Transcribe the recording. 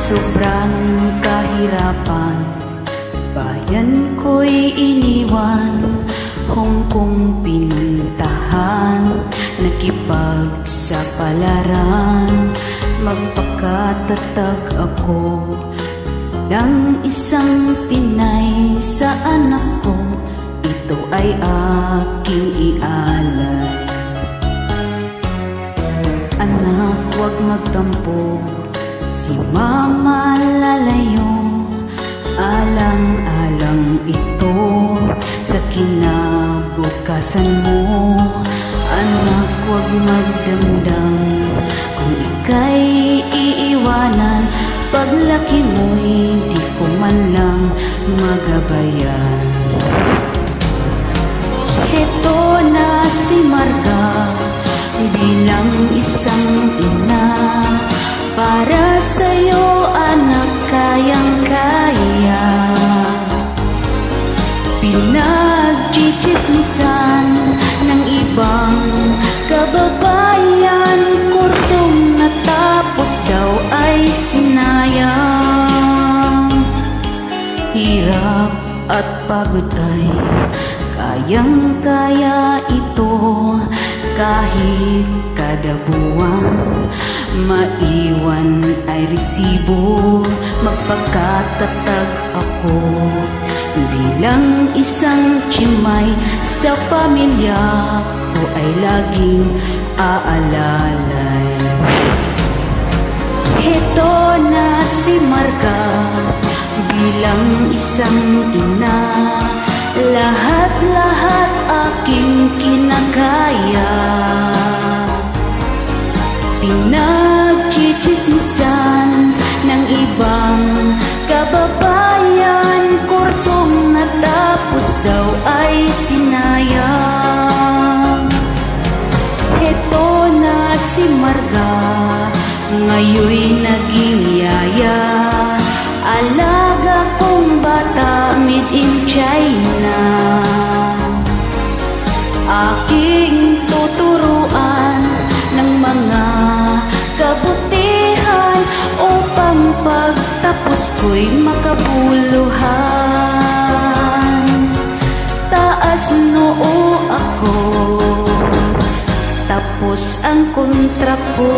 sobrang kahirapan, bayan ko'y iniwan, Hong Kong pinuntahan, nakipagsapalaran, magpakatatag ako ng isang Pinay sa anak ko. Ito ay aking ialay. Anak, huwag magtampo, si mama lalayo. Alang-alang ito sa kinabukasan mo. Anak, huwag magdamdam kung ika'y iiwanan. Paglaki mo'y di ko man lang magabayan. Heto na si Marga bilang isang ina, para sa'yo anak kayang-kaya. Pinagchichismisan ng ibang kababayan, kursong natapos daw ay sinayang. Hirap at pagod ay kayang-kaya ito, kahit kada buwan maiwan ay resibo. Magpakatatag ako bilang isang Chimay, sa pamilya ko ay laging aalalay. Heto na si Marga bilang isang ina, lahat-lahat aking kinakaya. Pinagchichismisan ng ibang kababayan, kursong natapos daw ay sinayang. Heto na si Marga, ngayon'y naging yaya, alaga kong bata made in China. Aking tuturuan ng mga kabutihan, upang pagtapos ko'y makabuluhan. Taas noo ako, tapos ang kontra ko.